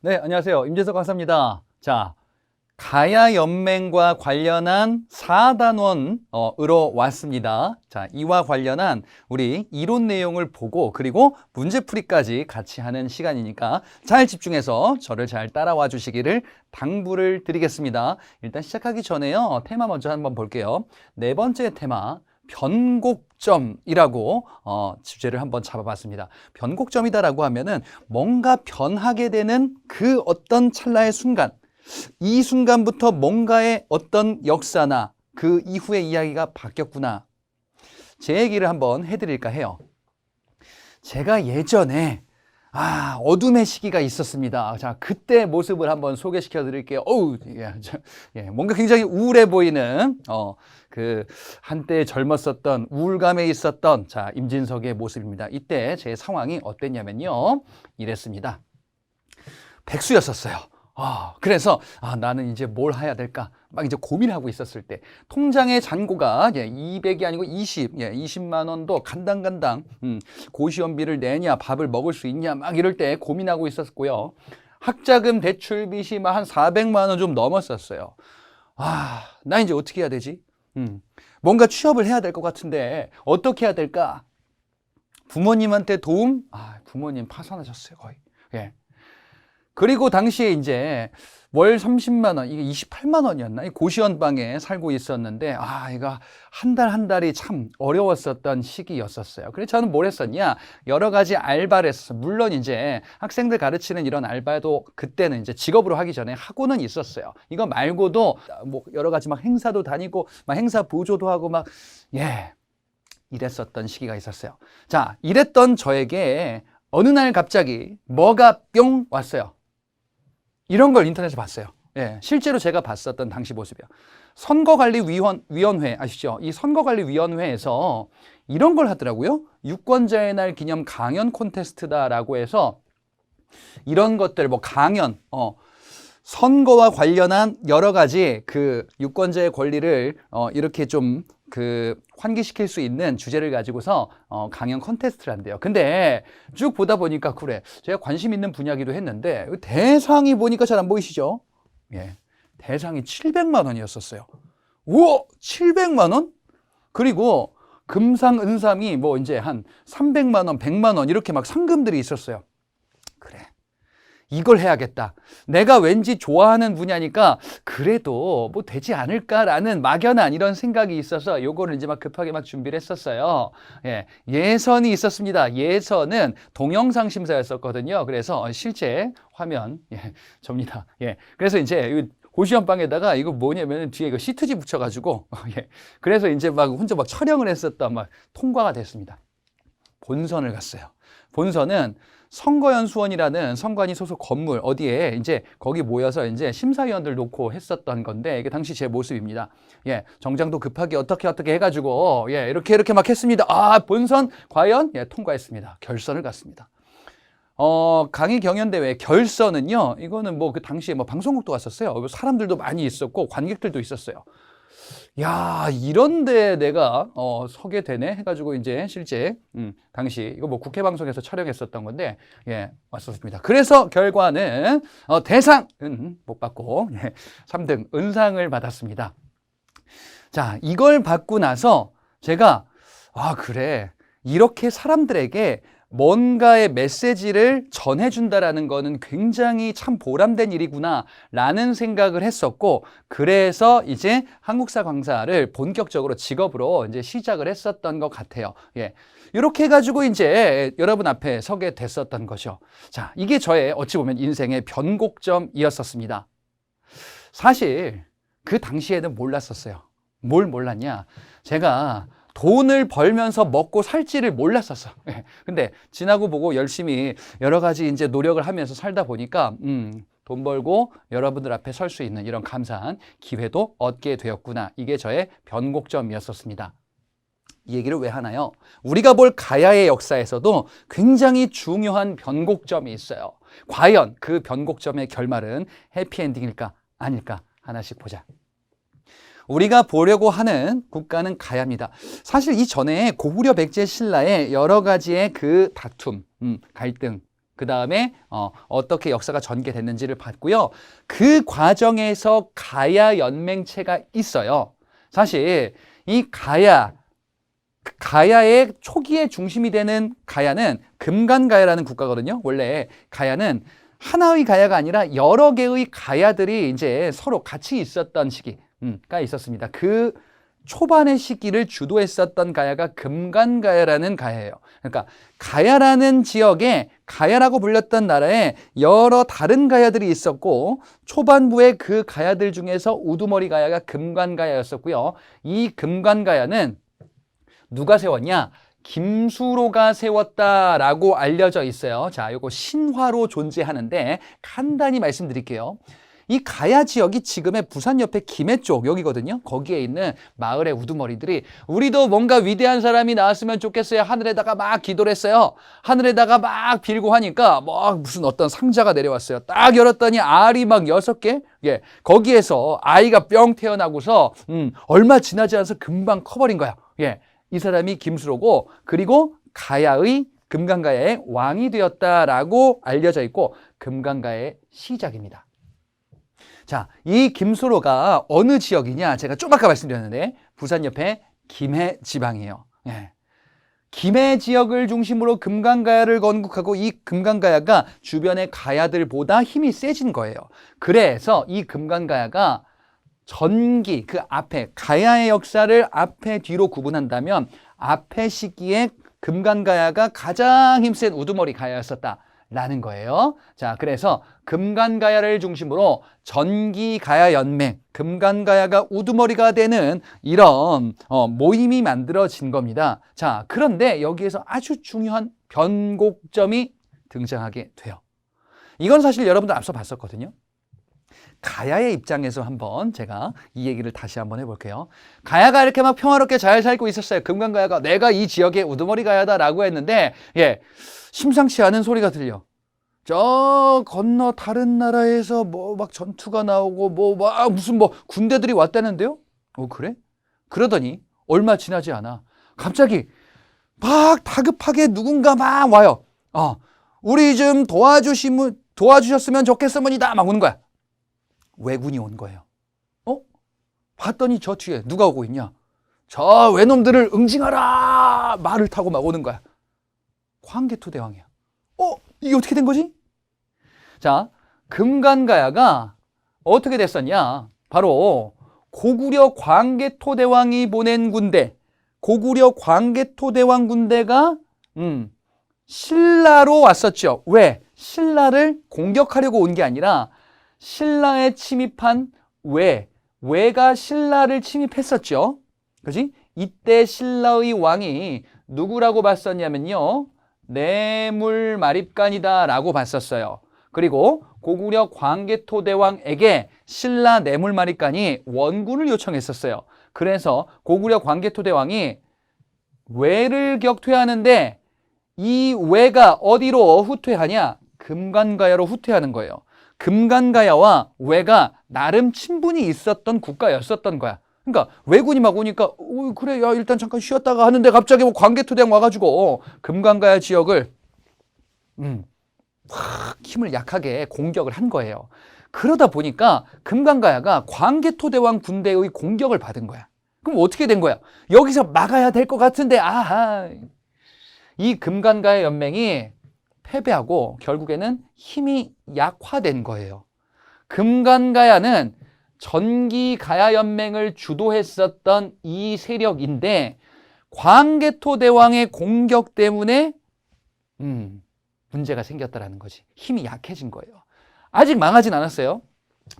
네, 안녕하세요. 임재석 강사입니다. 자, 가야 연맹과 관련한 4단원으로 왔습니다. 자, 이와 관련한 우리 이론 내용을 보고 그리고 문제풀이까지 같이 하는 시간이니까 잘 집중해서 저를 잘 따라와 주시기를 당부를 드리겠습니다. 일단 시작하기 전에요. 테마 먼저 한번 볼게요. 네 번째 테마. 변곡점이라고 주제를 한번 잡아봤습니다. 변곡점이다라고 하면은 뭔가 변하게 되는 그 어떤 찰나의 순간, 이 순간부터 뭔가의 어떤 역사나 그 이후의 이야기가 바뀌었구나. 제 얘기를 한번 해드릴까 해요. 제가 예전에 어둠의 시기가 있었습니다. 자, 그때 모습을 한번 소개시켜 드릴게요. 뭔가 굉장히 우울해 보이는, 한때 젊었었던, 우울감에 있었던, 자, 임진석의 모습입니다. 이때 제 상황이 어땠냐면요. 이랬습니다. 백수였었어요. 그래서 나는 이제 뭘 해야 될까? 막 이제 고민하고 있었을 때 통장의 잔고가 200이 아니고 20만 원도 간당간당 고시원비를 내냐, 밥을 먹을 수 있냐 막 이럴 때 고민하고 있었고요. 학자금 대출 빚이 막 한 400만 원 좀 넘었었어요. 나 이제 어떻게 해야 되지? 뭔가 취업을 해야 될 것 같은데 어떻게 해야 될까? 부모님한테 도움? 부모님 파산하셨어요, 거의. 예. 그리고 당시에 이제 월 30만 원, 이게 28만 원이었나? 고시원 방에 살고 있었는데, 이거 한 달 한 달이 참 어려웠었던 시기였었어요. 그래서 저는 뭘 했었냐? 여러 가지 알바를 했었어요. 물론 이제 학생들 가르치는 이런 알바도 그때는 이제 직업으로 하기 전에 하고는 있었어요. 이거 말고도 뭐 여러 가지 막 행사도 다니고, 막 행사 보조도 하고 이랬었던 시기가 있었어요. 자, 이랬던 저에게 어느 날 갑자기 뭐가 뿅 왔어요. 이런 걸 인터넷에 봤어요. 예, 실제로 제가 봤었던 당시 모습이에요. 선거관리위원회 아시죠? 이 선거관리위원회에서 이런 걸 하더라고요. 유권자의 날 기념 강연 콘테스트다라고 해서 이런 것들 강연, 선거와 관련한 여러 가지 그 유권자의 권리를 이렇게 좀 환기시킬 수 있는 주제를 가지고서 강연 콘테스트를 한대요. 근데 쭉 보다 보니까 그래, 제가 관심 있는 분야기도 했는데 대상이 보니까 잘 안 보이시죠? 예, 대상이 700만 원이었었어요. 우와, 700만 원? 그리고 금상, 은상이 뭐 이제 한 300만 원, 100만 원 이렇게 막 상금들이 있었어요. 그래, 이걸 해야겠다. 내가 왠지 좋아하는 분야니까 그래도 뭐 되지 않을까라는 막연한 이런 생각이 있어서 요거를 이제 막 급하게 막 준비를 했었어요. 예, 예선이 있었습니다. 예선은 동영상 심사였었거든요. 그래서 실제 화면, 접니다. 예, 그래서 이제 고시원방에다가 이거 뭐냐면 뒤에 이거 시트지 붙여가지고, 그래서 이제 막 혼자 막 촬영을 했었다. 막 통과가 됐습니다. 본선을 갔어요. 본선은 선거연수원이라는 선관위 소속 건물 어디에 이제 거기 모여서 이제 심사위원들 놓고 했었던 건데 이게 당시 제 모습입니다. 예, 정장도 급하게 어떻게 해가지고 이렇게 막 했습니다. 본선 과연 통과했습니다. 결선을 갔습니다. 강의 경연대회 결선은요, 이거는 뭐 그 당시에 뭐 방송국도 왔었어요. 사람들도 많이 있었고 관객들도 있었어요. 야, 이런데 내가 서게 되네 해가지고 이제 실제 당시 이거 뭐 국회 방송에서 촬영했었던 건데 왔었습니다. 그래서 결과는 대상은 못 받고 3등 은상을 받았습니다. 자, 이걸 받고 나서 제가 그래, 이렇게 사람들에게 뭔가의 메시지를 전해준다라는 거는 굉장히 참 보람된 일이구나 라는 생각을 했었고, 그래서 이제 한국사 강사를 본격적으로 직업으로 이제 시작을 했었던 것 같아요. 이렇게 해가지고 이제 여러분 앞에 서게 됐었던 거죠. 자, 이게 저의 어찌 보면 인생의 변곡점이었었습니다. 사실 그 당시에는 몰랐었어요. 뭘 몰랐냐? 제가 돈을 벌면서 먹고 살지를 몰랐었어. 근데 지나고 보고 열심히 여러 가지 이제 노력을 하면서 살다 보니까 돈 벌고 여러분들 앞에 설 수 있는 이런 감사한 기회도 얻게 되었구나. 이게 저의 변곡점이었었습니다. 이 얘기를 왜 하나요? 우리가 볼 가야의 역사에서도 굉장히 중요한 변곡점이 있어요. 과연 그 변곡점의 결말은 해피엔딩일까 아닐까 하나씩 보자. 우리가 보려고 하는 국가는 가야입니다. 사실 이전에 고구려 백제 신라의 여러 가지의 그 다툼, 갈등, 그 다음에 어떻게 역사가 전개됐는지를 봤고요. 그 과정에서 가야 연맹체가 있어요. 사실 이 가야의 초기의 중심이 되는 가야는 금간가야라는 국가거든요. 원래 가야는 하나의 가야가 아니라 여러 개의 가야들이 이제 서로 같이 있었던 시기가 있었습니다. 그 초반의 시기를 주도했었던 가야가 금간가야라는 가야예요. 그러니까 가야라는 지역에 가야라고 불렸던 나라에 여러 다른 가야들이 있었고 초반부에 그 가야들 중에서 우두머리 가야가 금간가야였었고요. 이 금간가야는 누가 세웠냐? 김수로가 세웠다라고 알려져 있어요. 자, 이거 신화로 존재하는데 간단히 말씀드릴게요. 이 가야 지역이 지금의 부산 옆에 김해 쪽 여기거든요. 거기에 있는 마을의 우두머리들이 우리도 뭔가 위대한 사람이 나왔으면 좋겠어요. 하늘에다가 막 기도를 했어요. 하늘에다가 막 빌고 하니까 막 무슨 어떤 상자가 내려왔어요. 딱 열었더니 알이 막 6개. 예, 거기에서 아이가 뿅 태어나고서 얼마 지나지 않아서 금방 커버린 거야. 예, 이 사람이 김수로고 그리고 가야의 금강가야의 왕이 되었다라고 알려져 있고 금강가야의 시작입니다. 자, 이 김수로가 어느 지역이냐? 제가 좀 아까 말씀드렸는데 부산 옆에 김해 지방이에요. 예. 김해 지역을 중심으로 금강가야를 건국하고 이 금강가야가 주변의 가야들보다 힘이 세진 거예요. 그래서 이 금강가야가 전기, 그 앞에 가야의 역사를 앞에 뒤로 구분한다면 앞에 시기에 금강가야가 가장 힘센 우두머리 가야였었다라는 거예요. 자, 그래서 금강가야를 중심으로 전기가야 연맹, 금강가야가 우두머리가 되는 이런 모임이 만들어진 겁니다. 자, 그런데 여기에서 아주 중요한 변곡점이 등장하게 돼요. 이건 사실 여러분들 앞서 봤었거든요. 가야의 입장에서 한번 제가 이 얘기를 다시 한번 해볼게요. 가야가 이렇게 막 평화롭게 잘 살고 있었어요. 금강가야가 내가 이 지역의 우두머리 가야다라고 했는데 예, 심상치 않은 소리가 들려. 저 건너 다른 나라에서 뭐 막 전투가 나오고 뭐 막 무슨 뭐 군대들이 왔다는데요? 그래? 그러더니 얼마 지나지 않아. 갑자기 막 다급하게 누군가 막 와요. 우리 좀 도와주셨으면 좋겠습니다. 막 오는 거야. 왜군이 온 거예요. 봤더니 저 뒤에 누가 오고 있냐? 저 외놈들을 응징하라! 말을 타고 막 오는 거야. 광개토 대왕이야. 이게 어떻게 된 거지? 자, 금간가야가 어떻게 됐었냐? 바로 고구려 광개토 대왕이 보낸 군대, 고구려 광개토 대왕 군대가 신라로 왔었죠. 왜? 신라를 공격하려고 온 게 아니라 신라에 침입한 왜가 신라를 침입했었죠. 그지? 이때 신라의 왕이 누구라고 봤었냐면요. 내물마립간이다 라고 봤었어요. 그리고 고구려 광개토 대왕에게 신라 내물마립간이 원군을 요청했었어요. 그래서 고구려 광개토 대왕이 왜를 격퇴하는데 이 왜가 어디로 후퇴하냐? 금간가야로 후퇴하는 거예요. 금간가야와 왜가 나름 친분이 있었던 국가였었던 거야. 그러니까 왜군이 막 오니까 그래 야 일단 잠깐 쉬었다가 하는데 갑자기 뭐 광개토대왕 와가지고 금강가야 지역을 힘을 약하게 공격을 한 거예요. 그러다 보니까 금강가야가 광개토대왕 군대의 공격을 받은 거야. 그럼 어떻게 된 거야? 여기서 막아야 될 것 같은데 이 금강가야 연맹이 패배하고 결국에는 힘이 약화된 거예요. 금간가야는 전기가야연맹을 주도했었던 이 세력인데 광개토 대왕의 공격 때문에 문제가 생겼다라는 거지. 힘이 약해진 거예요. 아직 망하진 않았어요.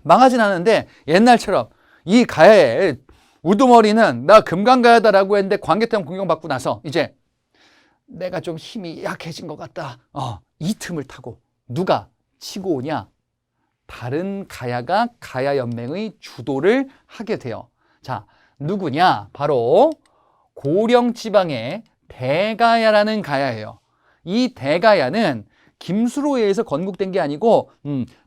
망하진 않았는데 옛날처럼 이 가야의 우두머리는 나 금강가야다라고 했는데 광개토 대왕 공격받고 나서 이제 내가 좀 힘이 약해진 것 같다. 이 틈을 타고 누가 치고 오냐? 다른 가야가 가야연맹의 주도를 하게 돼요. 자, 누구냐? 바로 고령지방의 대가야라는 가야예요. 이 대가야는 김수로에 의해서 건국된 게 아니고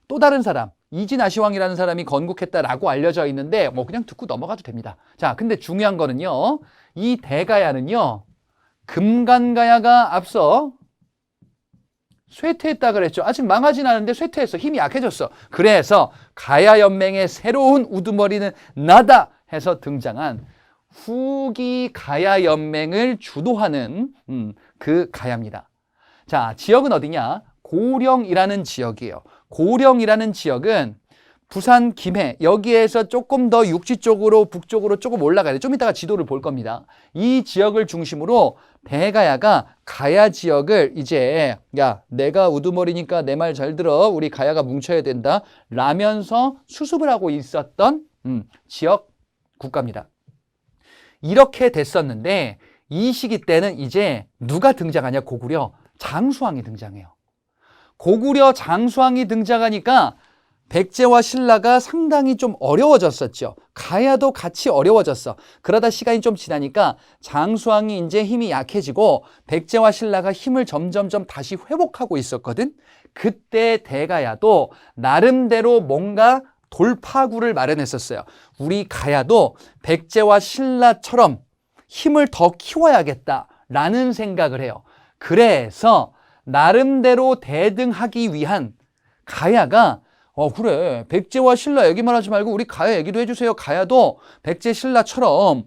또 다른 사람, 이진아시왕이라는 사람이 건국했다라고 알려져 있는데 뭐 그냥 듣고 넘어가도 됩니다. 자, 근데 중요한 거는요. 이 대가야는요. 금간가야가 앞서 쇠퇴했다 그랬죠. 아직 망하진 않은데 쇠퇴했어. 힘이 약해졌어. 그래서 가야 연맹의 새로운 우두머리는 나다 해서 등장한 후기 가야 연맹을 주도하는 그 가야입니다. 자, 지역은 어디냐? 고령이라는 지역이에요. 고령이라는 지역은 부산, 김해 여기에서 조금 더 육지 쪽으로 북쪽으로 조금 올라가야 돼. 좀 이따가 지도를 볼 겁니다. 이 지역을 중심으로 대가야가 가야 지역을 이제 야 내가 우두머리니까 내 말 잘 들어. 우리 가야가 뭉쳐야 된다. 라면서 수습을 하고 있었던 지역 국가입니다. 이렇게 됐었는데 이 시기 때는 이제 누가 등장하냐? 고구려 장수왕이 등장해요. 고구려 장수왕이 등장하니까 백제와 신라가 상당히 좀 어려워졌었죠. 가야도 같이 어려워졌어. 그러다 시간이 좀 지나니까 장수왕이 이제 힘이 약해지고 백제와 신라가 힘을 점점점 다시 회복하고 있었거든. 그때 대가야도 나름대로 뭔가 돌파구를 마련했었어요. 우리 가야도 백제와 신라처럼 힘을 더 키워야겠다라는 생각을 해요. 그래서 나름대로 대등하기 위한 가야가 그래 백제와 신라 얘기만 하지 말고 우리 가야 얘기도 해주세요. 가야도 백제 신라처럼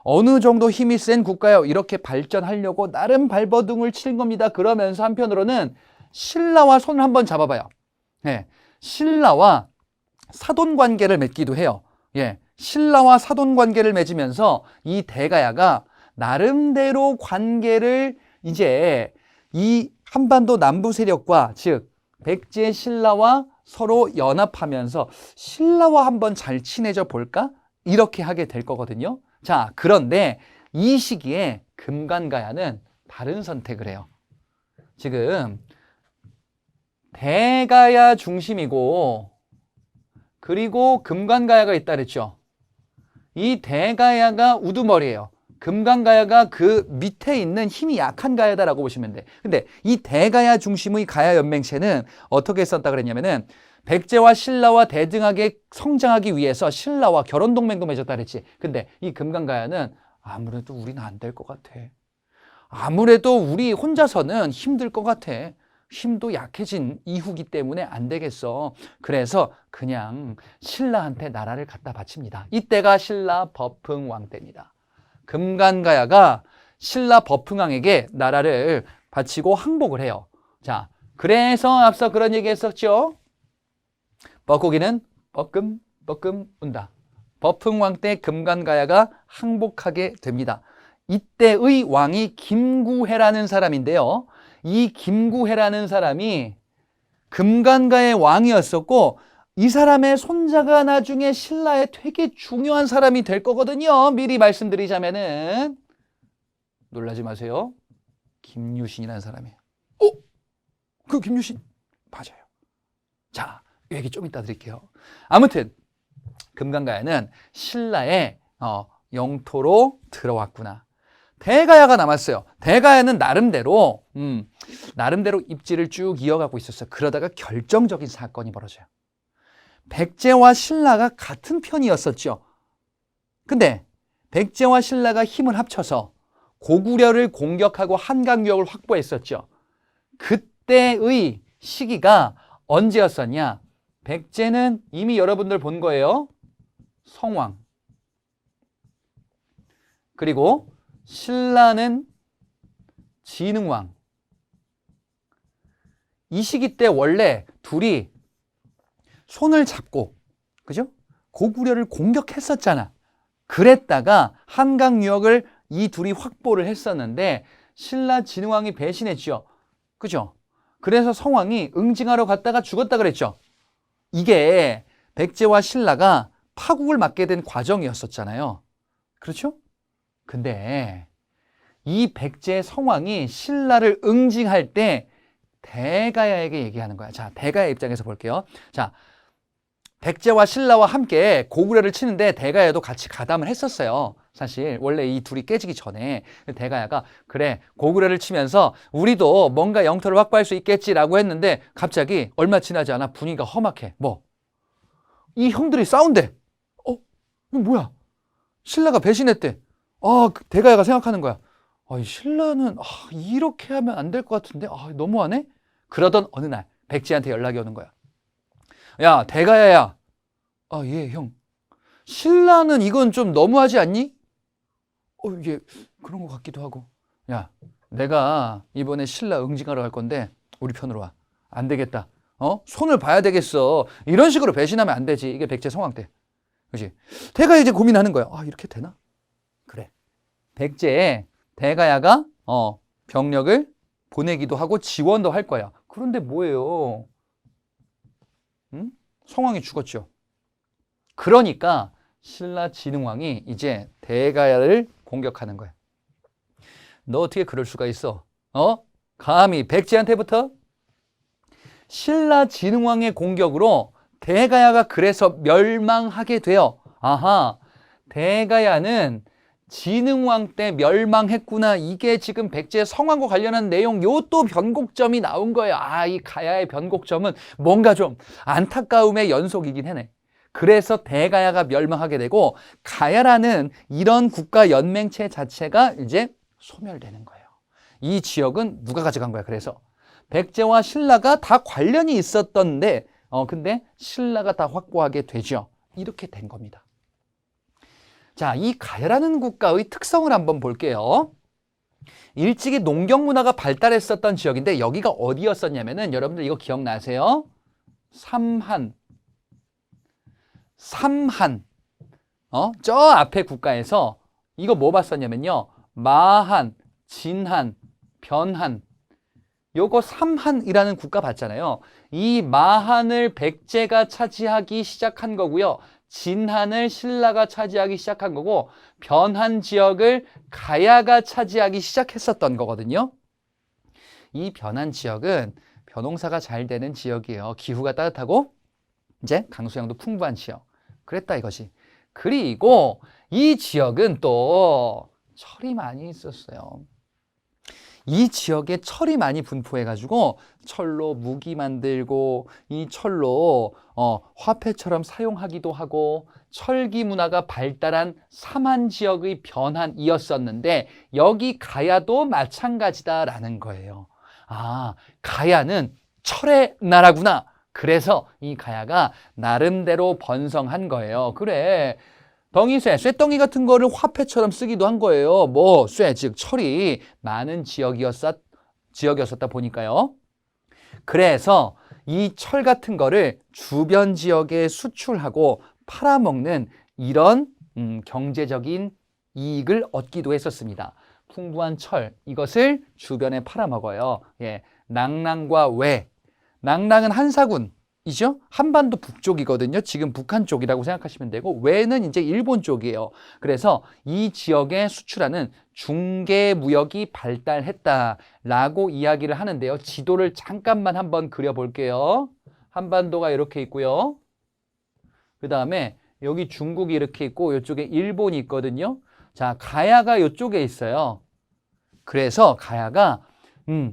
어느 정도 힘이 센 국가요. 이렇게 발전하려고 나름 발버둥을 친 겁니다. 그러면서 한편으로는 신라와 손을 한번 잡아봐요. 예, 신라와 사돈 관계를 맺기도 해요. 예, 신라와 사돈 관계를 맺으면서 이 대가야가 나름대로 관계를 이제 이 한반도 남부 세력과 즉 백제 신라와 서로 연합하면서 신라와 한번 잘 친해져 볼까? 이렇게 하게 될 거거든요. 자, 그런데 이 시기에 금관가야는 다른 선택을 해요. 지금 대가야 중심이고 그리고 금관가야가 있다 그랬죠. 이 대가야가 우두머리예요. 금관가야가 그 밑에 있는 힘이 약한 가야다라고 보시면 돼. 근데 이 대가야 중심의 가야 연맹체는 어떻게 썼다 그랬냐면은 백제와 신라와 대등하게 성장하기 위해서 신라와 결혼 동맹도 맺었다 그랬지. 근데 이 금관가야는 아무래도 우리는 안 될 것 같아. 아무래도 우리 혼자서는 힘들 것 같아. 힘도 약해진 이후기 때문에 안 되겠어. 그래서 그냥 신라한테 나라를 갖다 바칩니다. 이때가 신라 버풍왕 때입니다. 금관가야가 신라 버풍왕에게 나라를 바치고 항복을 해요. 자, 그래서 앞서 그런 얘기 했었죠. 뻐꾸기는 뻐끔 운다. 버풍왕 때 금관가야가 항복하게 됩니다. 이때의 왕이 김구해라는 사람인데요. 이 김구해라는 사람이 금관가의 왕이었었고 이 사람의 손자가 나중에 신라에 되게 중요한 사람이 될 거거든요. 미리 말씀드리자면은 놀라지 마세요. 김유신이라는 사람이에요. 그 김유신? 맞아요. 자, 이 얘기 좀 이따 드릴게요. 아무튼 금관가야는 신라의 영토로 들어왔구나. 대가야가 남았어요. 대가야는 나름대로 입지를 쭉 이어가고 있었어요. 그러다가 결정적인 사건이 벌어져요. 백제와 신라가 같은 편이었었죠. 근데 백제와 신라가 힘을 합쳐서 고구려를 공격하고 한강유역을 확보했었죠. 그때의 시기가 언제였었냐? 백제는 이미 여러분들 본 거예요. 성왕. 그리고 신라는 진흥왕. 이 시기 때 원래 둘이 손을 잡고, 그죠? 고구려를 공격했었잖아. 그랬다가 한강 유역을 이 둘이 확보를 했었는데 신라 진흥왕이 배신했죠. 그죠? 그래서 성왕이 응징하러 갔다가 죽었다 그랬죠. 이게 백제와 신라가 파국을 맞게 된 과정이었었잖아요. 그렇죠? 근데 이 백제 성왕이 신라를 응징할 때 대가야에게 얘기하는 거야. 자, 대가야 입장에서 볼게요. 자, 백제와 신라와 함께 고구려를 치는데 대가야도 같이 가담을 했었어요. 사실 원래 이 둘이 깨지기 전에 대가야가 그래 고구려를 치면서 우리도 뭔가 영토를 확보할 수 있겠지라고 했는데 갑자기 얼마 지나지 않아 분위기가 험악해. 뭐? 이 형들이 싸운대. 이거 뭐야? 신라가 배신했대. 대가야가 생각하는 거야. 신라는 이렇게 하면 안 될 것 같은데 너무하네? 그러던 어느 날 백제한테 연락이 오는 거야. 야, 대가야야. 아, 예, 형. 신라는 이건 좀 너무하지 않니? 이게 그런 것 같기도 하고. 야, 내가 이번에 신라 응징하러 갈 건데 우리 편으로 와. 안 되겠다. 손을 봐야 되겠어. 이런 식으로 배신하면 안 되지. 이게 백제 상황 때. 그렇지? 대가 이제 고민하는 거야. 아, 이렇게 되나? 그래. 백제에 대가야가 병력을 보내기도 하고 지원도 할 거야. 그런데 뭐예요? 응? 성왕이 죽었죠. 그러니까 신라 진흥왕이 이제 대가야를 공격하는 거야. 너 어떻게 그럴 수가 있어? 감히 백제한테부터? 신라 진흥왕의 공격으로 대가야가 그래서 멸망하게 돼요. 아하, 대가야는 진흥왕 때 멸망했구나. 이게 지금 백제 성왕과 관련한 내용, 요 또 변곡점이 나온 거예요. 아, 이 가야의 변곡점은 뭔가 좀 안타까움의 연속이긴 해네. 그래서 대가야가 멸망하게 되고 가야라는 이런 국가 연맹체 자체가 이제 소멸되는 거예요. 이 지역은 누가 가져간 거야? 그래서 백제와 신라가 다 관련이 있었던데 근데 신라가 다 확보하게 되죠. 이렇게 된 겁니다. 자, 이 가야라는 국가의 특성을 한번 볼게요. 일찍이 농경 문화가 발달했었던 지역인데 여기가 어디였었냐면은 여러분들 이거 기억나세요? 삼한. 저 앞에 국가에서 이거 뭐 봤었냐면요. 마한, 진한, 변한. 요거 삼한이라는 국가 봤잖아요. 이 마한을 백제가 차지하기 시작한 거고요. 진한을 신라가 차지하기 시작한 거고 변한 지역을 가야가 차지하기 시작했었던 거거든요. 이 변한 지역은 벼농사가 잘 되는 지역이에요. 기후가 따뜻하고 이제 강수량도 풍부한 지역. 그랬다 이거지. 그리고 이 지역은 또 철이 많이 있었어요. 이 지역에 철이 많이 분포해가지고 철로 무기 만들고 이 철로 화폐처럼 사용하기도 하고 철기 문화가 발달한 삼한 지역의 변한이었었는데 여기 가야도 마찬가지다라는 거예요. 아, 가야는 철의 나라구나. 그래서 이 가야가 나름대로 번성한 거예요. 그래. 덩이쇠, 쇠덩이 같은 거를 화폐처럼 쓰기도 한 거예요. 쇠, 즉 철이 많은 지역이었었다 보니까요. 그래서 이 철 같은 거를 주변 지역에 수출하고 팔아먹는 이런 경제적인 이익을 얻기도 했었습니다. 풍부한 철, 이것을 주변에 팔아먹어요. 예, 낭랑과 외. 낭랑은 한사군이죠. 한반도 북쪽이거든요. 지금 북한 쪽이라고 생각하시면 되고 외는 이제 일본 쪽이에요. 그래서 이 지역에 수출하는 중개무역이 발달했다라고 이야기를 하는데요. 지도를 잠깐만 한번 그려볼게요. 한반도가 이렇게 있고요. 그 다음에 여기 중국이 이렇게 있고 이쪽에 일본이 있거든요. 자, 가야가 이쪽에 있어요. 그래서 가야가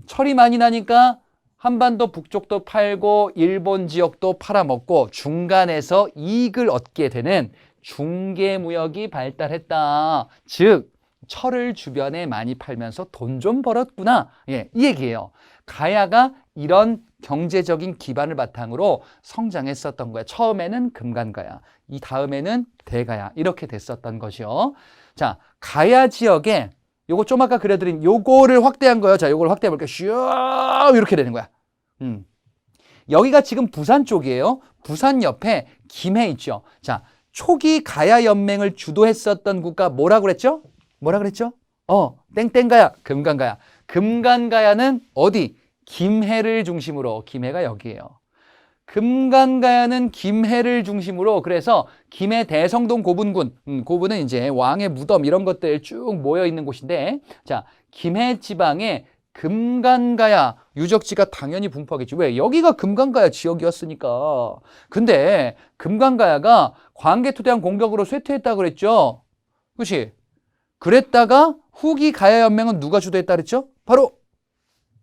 철이 많이 나니까 한반도 북쪽도 팔고 일본 지역도 팔아먹고 중간에서 이익을 얻게 되는 중개무역이 발달했다. 즉 철을 주변에 많이 팔면서 돈 좀 벌었구나. 예, 이 얘기예요. 가야가 이런 경제적인 기반을 바탕으로 성장했었던 거예요. 처음에는 금간가야, 이 다음에는 대가야 이렇게 됐었던 거죠. 자, 가야 지역에 요거 좀 아까 그려드린 요거를 확대한 거예요. 자, 요걸 확대해 볼게요. 슈 이렇게 되는 거야. 여기가 지금 부산 쪽이에요. 부산 옆에 김해 있죠. 자, 초기 가야 연맹을 주도했었던 국가 뭐라 그랬죠? 뭐라 그랬죠? 땡땡가야, 금간가야. 금간가야는 어디? 김해를 중심으로. 김해가 여기예요. 금간가야는 김해를 중심으로. 그래서 김해 대성동 고분군, 고분은 이제 왕의 무덤 이런 것들 쭉 모여 있는 곳인데, 자, 김해 지방에 금간가야 유적지가 당연히 분포하겠지. 왜? 여기가 금간가야 지역이었으니까. 근데 금간가야가 광개토대왕 공격으로 쇠퇴했다 그랬죠. 그렇지? 그랬다가 후기 가야 연맹은 누가 주도했다 그랬죠? 바로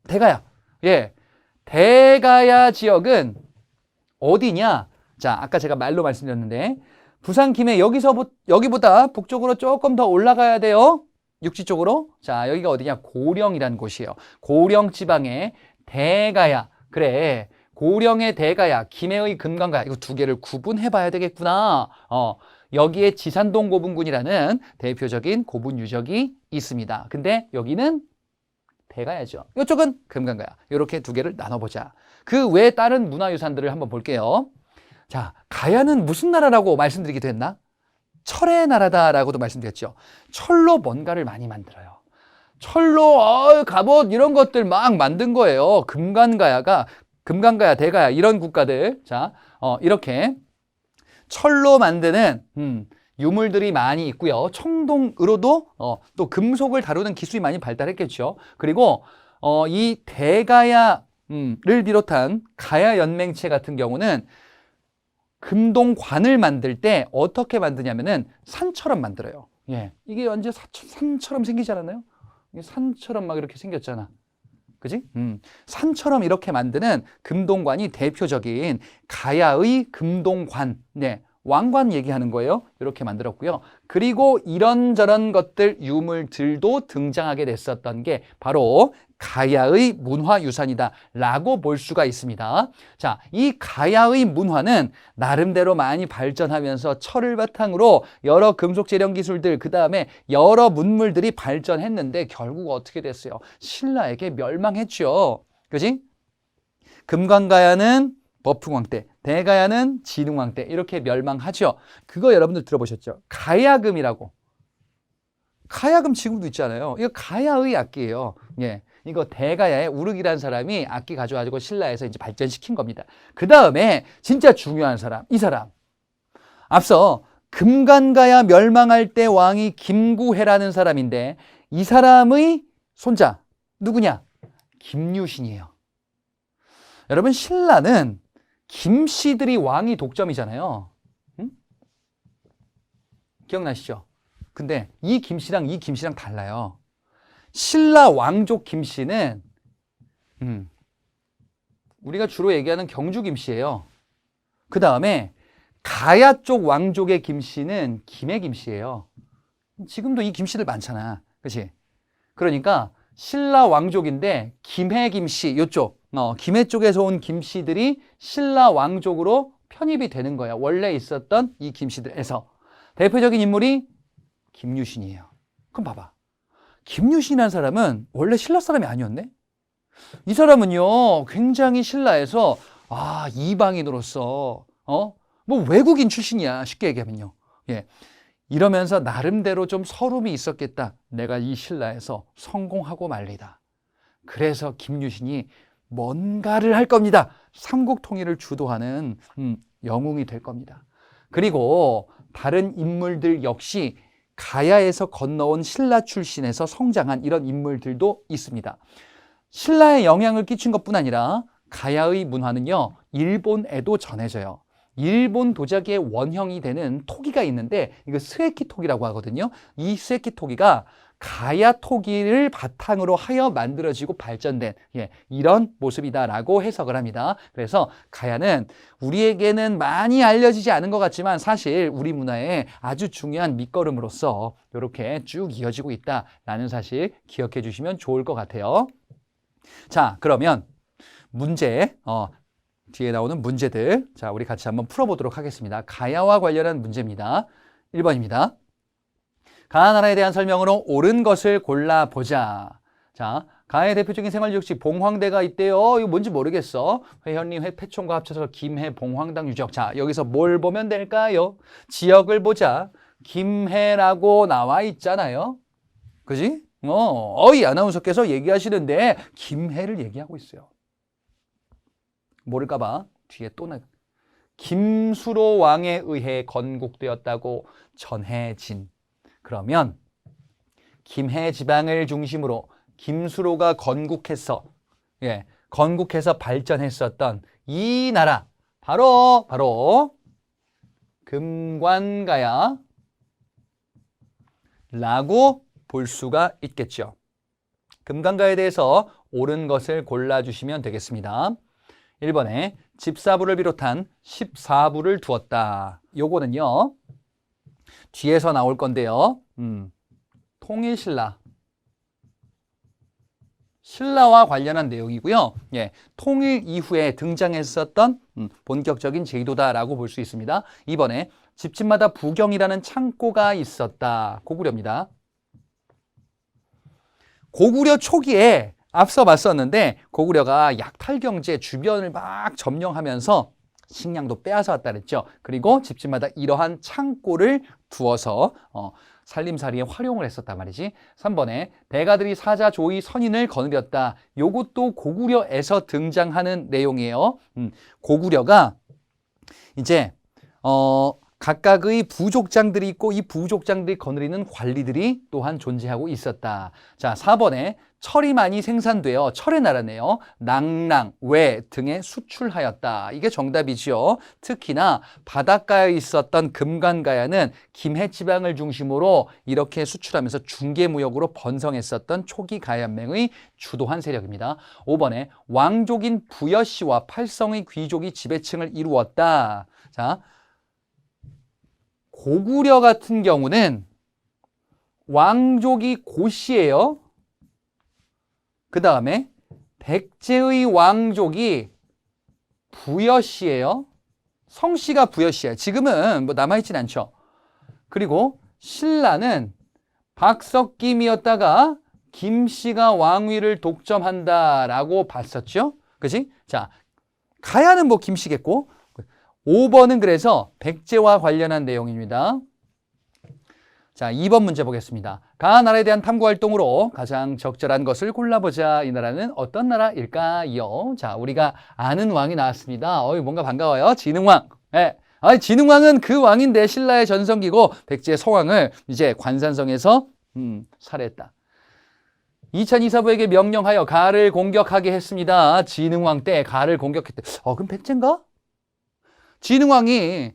대가야. 예, 대가야 지역은 어디냐? 자, 아까 제가 말로 말씀드렸는데 부산 김해 여기보다 북쪽으로 조금 더 올라가야 돼요. 육지 쪽으로. 자, 여기가 어디냐? 고령이라는 곳이에요. 고령 지방에 대가야, 그래, 고령의 대가야, 김해의 금강가야, 이거 두 개를 구분해 봐야 되겠구나. 여기에 지산동 고분군이라는 대표적인 고분 유적이 있습니다. 근데 여기는 대가야죠. 이쪽은 금강가야. 이렇게 두 개를 나눠보자. 그 외에 다른 문화유산들을 한번 볼게요. 자, 가야는 무슨 나라라고 말씀드리기도 했나? 철의 나라다라고도 말씀드렸죠. 철로 뭔가를 많이 만들어요. 철로 갑옷 이런 것들 막 만든 거예요. 금강가야, 대가야 이런 국가들. 자, 이렇게 철로 만드는 유물들이 많이 있고요. 청동으로도 또 금속을 다루는 기술이 많이 발달했겠죠. 그리고 이 대가야를 비롯한 가야 연맹체 같은 경우는 금동관을 만들 때 어떻게 만드냐면은 산처럼 만들어요. 예, 이게 언제 산처럼 생기지 않았나요? 이게 산처럼 막 이렇게 생겼잖아. 그지? 산처럼 이렇게 만드는 금동관이 대표적인 가야의 금동관. 네. 왕관 얘기하는 거예요. 이렇게 만들었고요. 그리고 이런저런 것들, 유물들도 등장하게 됐었던 게 바로 가야의 문화유산이다라고 볼 수가 있습니다. 자, 이 가야의 문화는 나름대로 많이 발전하면서 철을 바탕으로 여러 금속 재련 기술들, 그 다음에 여러 문물들이 발전했는데 결국 어떻게 됐어요? 신라에게 멸망했죠. 그지? 금강가야는 버풍왕 때, 대가야는 진흥왕 때 이렇게 멸망하죠. 그거 여러분들 들어보셨죠? 가야금이라고. 가야금 지금도 있잖아요. 이거 가야의 악기예요. 예. 이거 대가야의 우르기라는 사람이 악기 가져가지고 신라에서 이제 발전시킨 겁니다. 그 다음에 진짜 중요한 사람, 이 사람. 앞서 금강가야 멸망할 때 왕이 김구해라는 사람인데 이 사람의 손자 누구냐? 김유신이에요. 여러분, 신라는 김씨들이 왕이 독점이잖아요. 응? 기억나시죠? 근데 이 김씨랑 달라요. 신라 왕족 김씨는 우리가 주로 얘기하는 경주 김씨예요. 그 다음에 가야 쪽 왕족의 김씨는 김해 김씨예요. 지금도 이 김씨들 많잖아. 그렇지? 그러니까 신라 왕족인데 김해 김씨 이쪽 김해 쪽에서 온 김씨들이 신라 왕족으로 편입이 되는 거야. 원래 있었던 이 김씨들에서. 대표적인 인물이 김유신이에요. 그럼 봐봐. 김유신이라는 사람은 원래 신라 사람이 아니었네? 이 사람은요, 굉장히 신라에서, 이방인으로서, 뭐 외국인 출신이야. 쉽게 얘기하면요. 예. 이러면서 나름대로 좀 서름이 있었겠다. 내가 이 신라에서 성공하고 말리다. 그래서 김유신이 뭔가를 할 겁니다. 삼국 통일을 주도하는 영웅이 될 겁니다. 그리고 다른 인물들 역시 가야에서 건너온 신라 출신에서 성장한 이런 인물들도 있습니다. 신라에 영향을 끼친 것뿐 아니라 가야의 문화는요, 일본에도 전해져요. 일본 도자기의 원형이 되는 토기가 있는데 이거 스에키 토기라고 하거든요. 이 스에키 토기가 가야 토기를 바탕으로 하여 만들어지고 발전된 이런 모습이다라고 해석을 합니다. 그래서 가야는 우리에게는 많이 알려지지 않은 것 같지만 사실 우리 문화의 아주 중요한 밑거름으로서 이렇게 쭉 이어지고 있다라는 사실 기억해 주시면 좋을 것 같아요. 자, 그러면 문제, 뒤에 나오는 문제들, 자, 우리 같이 한번 풀어보도록 하겠습니다. 가야와 관련한 문제입니다. 1번입니다. 가나라에 대한 설명으로 옳은 것을 골라보자. 자, 가야의 대표적인 생활유적지 봉황대가 있대요. 이거 뭔지 모르겠어. 회현리, 회패촌과 합쳐서 김해 봉황당 유적. 자, 여기서 뭘 보면 될까요? 지역을 보자. 김해라고 나와 있잖아요. 그지? 어이 아나운서께서 얘기하시는데 김해를 얘기하고 있어요. 모를까봐 뒤에 또 김수로 왕에 의해 건국되었다고 전해진. 그러면 김해 지방을 중심으로 김수로가 건국해서 발전했었던 이 나라 바로 금관가야라고 볼 수가 있겠죠. 금강가에 대해서 옳은 것을 골라주시면 되겠습니다. 1번에 집사부를 비롯한 14부를 두었다. 요거는요, 뒤에서 나올 건데요. 통일신라 신라와 관련한 내용이고요. 예, 통일 이후에 등장했었던 본격적인 제도다라고 볼 수 있습니다. 이번에 집집마다 부경이라는 창고가 있었다. 고구려입니다. 고구려 초기에 앞서 봤었는데 고구려가 약탈 경제 주변을 막 점령하면서 식량도 빼앗아 왔다 그랬죠. 그리고 집집마다 이러한 창고를 두어서 살림살이에 활용을 했었단 말이지. 3번에 대가들이 사자, 조의, 선인을 거느렸다. 요것도 고구려에서 등장하는 내용이에요. 고구려가 이제 각각의 부족장들이 있고 이 부족장들이 거느리는 관리들이 또한 존재하고 있었다. 자, 4번에 철이 많이 생산되어 철의 나라네요. 낭랑, 외 등에 수출하였다. 이게 정답이죠. 특히나 바닷가에 있었던 금관가야는 김해 지방을 중심으로 이렇게 수출하면서 중개무역으로 번성했었던 초기 가야맹의 주도한 세력입니다. 5번에 왕족인 부여씨와 팔성의 귀족이 지배층을 이루었다. 자, 고구려 같은 경우는 왕족이 고씨예요. 그 다음에 백제의 왕족이 부여씨예요. 성씨가 부여씨예요. 지금은 뭐 남아있진 않죠. 그리고 신라는 박석김이었다가 김씨가 왕위를 독점한다라고 봤었죠. 그치? 자, 가야는 뭐 김씨겠고 5번은 그래서 백제와 관련한 내용입니다. 자, 2번 문제 보겠습니다. 가 나라에 대한 탐구 활동으로 가장 적절한 것을 골라보자. 이 나라는 어떤 나라일까요? 자, 우리가 아는 왕이 나왔습니다. 뭔가 반가워요. 진흥왕. 네. 진흥왕은 그 왕인데 신라의 전성기고 백제의 성왕을 이제 관산성에서 살해했다. 2024부에게 명령하여 가를 공격하게 했습니다. 진흥왕 때 가를 공격했대. 그럼 백제인가? 진흥왕이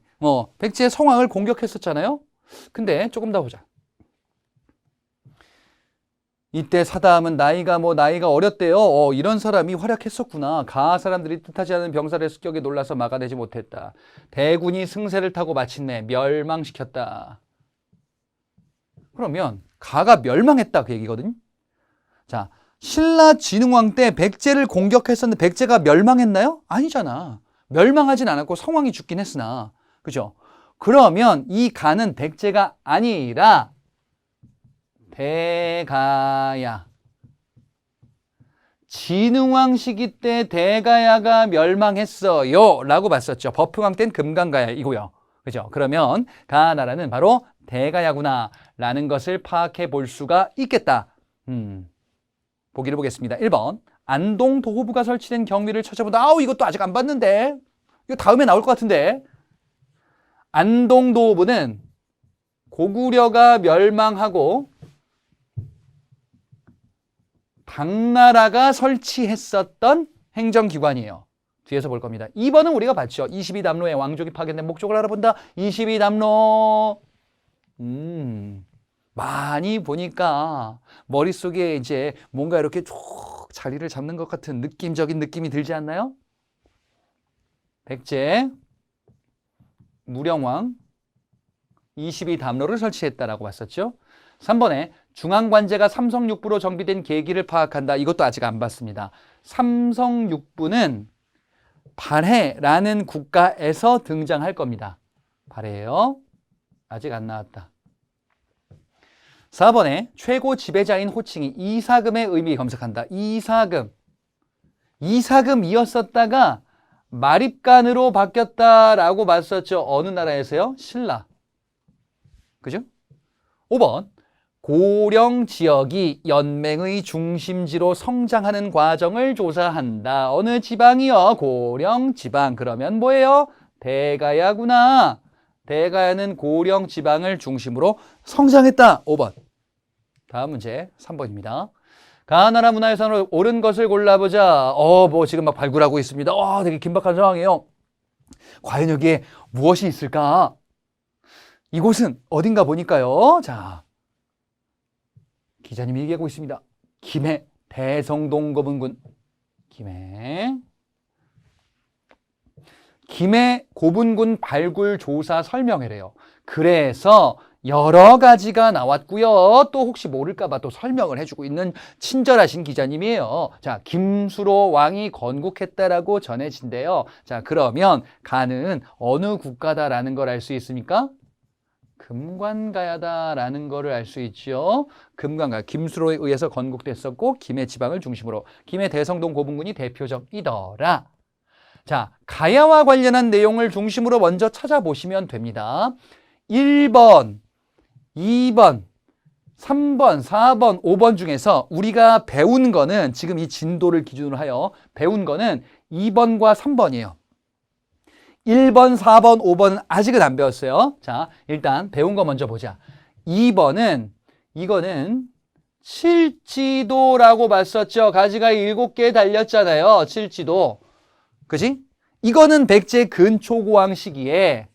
백제의 성왕을 공격했었잖아요. 근데 조금 더 보자. 이때 사다함은 나이가 어렸대요. 이런 사람이 활약했었구나. 가 사람들이 뜻하지 않은 병사의 습격에 놀라서 막아내지 못했다. 대군이 승세를 타고 마침내 멸망시켰다. 그러면 가가 멸망했다 그 얘기거든. 자, 신라 진흥왕 때 백제를 공격했었는데 백제가 멸망했나요? 아니잖아. 멸망하진 않았고 성왕이 죽긴 했으나, 그죠? 그러면 이 가는 백제가 아니라 대가야. 진흥왕 시기 때 대가야가 멸망했어요 라고 봤었죠. 버프왕 때는 금강가야이고요. 그죠? 그러면 가 나라는 바로 대가야구나 라는 것을 파악해 볼 수가 있겠다. 보기를 보겠습니다. 1번 안동 도호부가 설치된 경비를 찾아보다. 이것도 아직 안 봤는데 이거 다음에 나올 것 같은데. 안동 도호부는 고구려가 멸망하고 당나라가 설치했었던 행정기관이에요. 뒤에서 볼 겁니다. 2번은 우리가 봤죠. 22담로의 왕족이 파견된 목적을 알아본다. 22담로. 많이 보니까 머릿속에 이제 뭔가 이렇게 쭉 자리를 잡는 것 같은 느낌적인 느낌이 들지 않나요? 백제, 무령왕, 22담로를 설치했다라고 봤었죠. 3번에 중앙관제가 삼성육부로 정비된 계기를 파악한다. 이것도 아직 안 봤습니다. 삼성육부는 발해라는 국가에서 등장할 겁니다. 발해예요. 아직 안 나왔다. 4번에 최고 지배자인 호칭이 이사금의 의미 검색한다. 이사금이었었다가 마립간으로 바뀌었다라고 봤었죠. 어느 나라에서요? 신라. 그죠? 5번 고령 지역이 연맹의 중심지로 성장하는 과정을 조사한다. 어느 지방이요? 고령 지방. 그러면 뭐예요? 대가야구나. 대가야는 고령 지방을 중심으로 성장했다. 5번. 다음 문제 3번입니다. 가나라 문화유산으로 옳은 것을 골라보자. 지금 막 발굴하고 있습니다. 되게 긴박한 상황이에요. 과연 여기에 무엇이 있을까? 이곳은 어딘가 보니까요. 자, 기자님이 얘기하고 있습니다. 김해 대성동-고분군. 김해 고분군 발굴 조사 설명회래요. 그래서 여러 가지가 나왔고요. 또 혹시 모를까봐 또 설명을 해주고 있는 친절하신 기자님이에요. 자, 김수로 왕이 건국했다라고 전해진대요. 자, 그러면 가는 어느 국가다라는 걸 알 수 있습니까? 금관가야다라는 거를 알 수 있죠. 금관가, 김수로에 의해서 건국됐었고 김해 지방을 중심으로 김해 대성동 고분군이 대표적이더라. 자, 가야와 관련한 내용을 중심으로 먼저 찾아보시면 됩니다. 1번, 2번, 3번, 4번, 5번 중에서 우리가 배운 거는 지금 이 진도를 기준으로 하여 배운 거는 2번과 3번이에요. 1번, 4번, 5번은 아직은 안 배웠어요. 자, 일단 배운 거 먼저 보자. 2번은 이거는 칠지도라고 봤었죠. 가지가 7개 달렸잖아요. 칠지도. 그지? 이거는 백제 근초고왕 시기에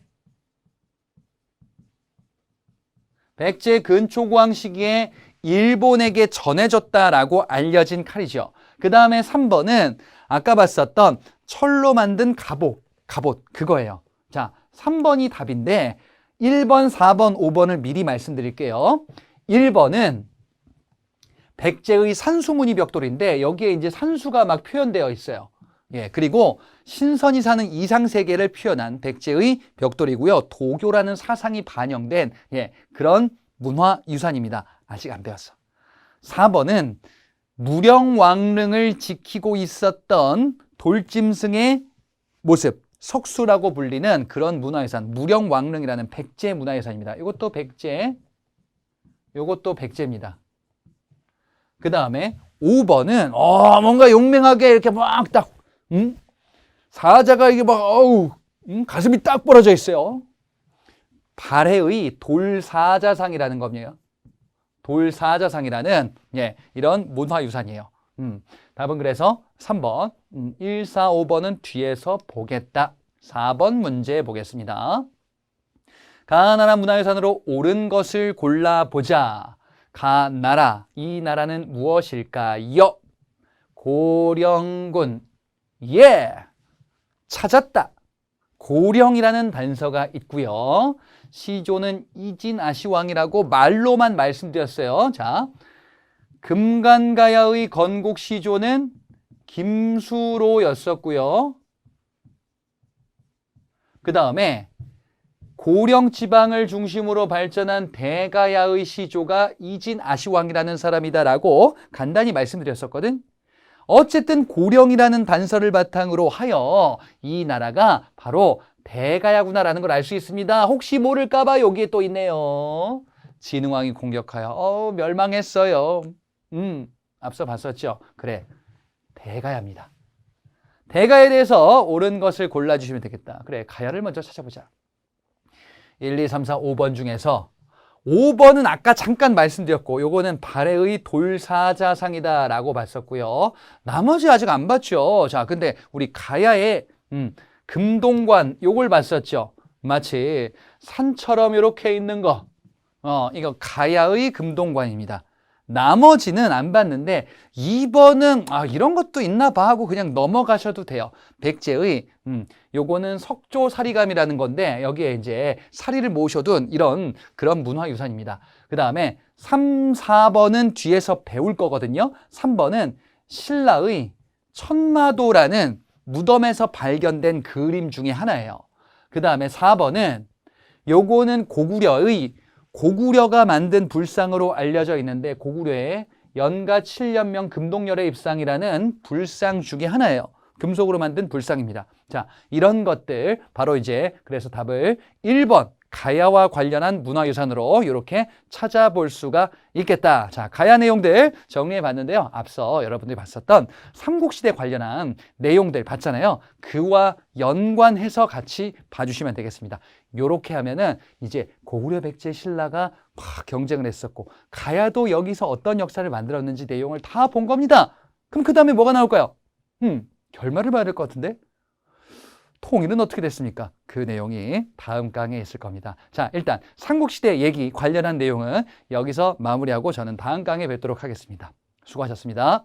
일본에게 전해졌다라고 알려진 칼이죠. 그 다음에 3번은 아까 봤었던 철로 만든 갑옷 그거예요. 자, 3번이 답인데 1번, 4번, 5번을 미리 말씀드릴게요. 1번은 백제의 산수무늬 벽돌인데 여기에 이제 산수가 막 표현되어 있어요. 예, 그리고 신선이 사는 이상세계를 표현한 백제의 벽돌이고요. 도교라는 사상이 반영된 그런 문화유산입니다. 아직 안 배웠어. 4번은 무령왕릉을 지키고 있었던 돌짐승의 모습, 석수라고 불리는 그런 문화유산, 무령왕릉이라는 백제 문화유산입니다. 이것도 백제입니다. 그 다음에 5번은 뭔가 용맹하게 이렇게 막 딱 사자가 이게 막 가슴이 딱 벌어져 있어요. 발해의 돌사자상이라는 겁니다. 돌사자상이라는 이런 문화유산이에요. 답은 그래서 3번, 1, 4, 5번은 뒤에서 보겠다. 4번 문제 보겠습니다. 가나라 문화유산으로 옳은 것을 골라보자. 가나라, 이 나라는 무엇일까요? 고령군. 찾았다. 고령이라는 단서가 있고요. 시조는 이진아시왕이라고 말로만 말씀드렸어요. 자, 금관가야의 건국 시조는 김수로였었고요. 그 다음에 고령 지방을 중심으로 발전한 대가야의 시조가 이진아시왕이라는 사람이다라고 간단히 말씀드렸었거든. 어쨌든 고령이라는 단서를 바탕으로 하여 이 나라가 바로 대가야구나라는 걸 알 수 있습니다. 혹시 모를까봐 여기에 또 있네요. 진흥왕이 공격하여 멸망했어요. 앞서 봤었죠. 그래, 대가야입니다. 대가에 대해서 옳은 것을 골라주시면 되겠다. 그래, 가야를 먼저 찾아보자. 1, 2, 3, 4, 5번 중에서 5번은 아까 잠깐 말씀드렸고 요거는 발해의 돌사자상이다 라고 봤었고요. 나머지 아직 안 봤죠. 자, 근데 우리 가야의 금동관 요걸 봤었죠. 마치 산처럼 이렇게 있는 거 이거 가야의 금동관입니다. 나머지는 안 봤는데 2번은 이런 것도 있나 봐 하고 그냥 넘어가셔도 돼요. 백제의 요거는 석조사리감이라는 건데 여기에 이제 사리를 모셔둔 이런 그런 문화유산입니다. 그 다음에 3, 4번은 뒤에서 배울 거거든요. 3번은 신라의 천마도라는 무덤에서 발견된 그림 중에 하나예요. 그 다음에 4번은 요거는 고구려가 만든 불상으로 알려져 있는데 고구려의 연가 7년명 금동열의 입상이라는 불상 중에 하나예요. 금속으로 만든 불상입니다. 자, 이런 것들 바로 이제 그래서 답을 1번 가야와 관련한 문화유산으로 이렇게 찾아볼 수가 있겠다. 자, 가야 내용들 정리해 봤는데요. 앞서 여러분들이 봤었던 삼국시대 관련한 내용들 봤잖아요. 그와 연관해서 같이 봐주시면 되겠습니다. 요렇게 하면은 이제 고구려 백제 신라가 막 경쟁을 했었고 가야도 여기서 어떤 역사를 만들었는지 내용을 다 본 겁니다. 그럼 그 다음에 뭐가 나올까요? 결말을 봐야 될 것 같은데? 통일은 어떻게 됐습니까? 그 내용이 다음 강의에 있을 겁니다. 자, 일단 삼국시대 얘기 관련한 내용은 여기서 마무리하고 저는 다음 강의에 뵙도록 하겠습니다. 수고하셨습니다.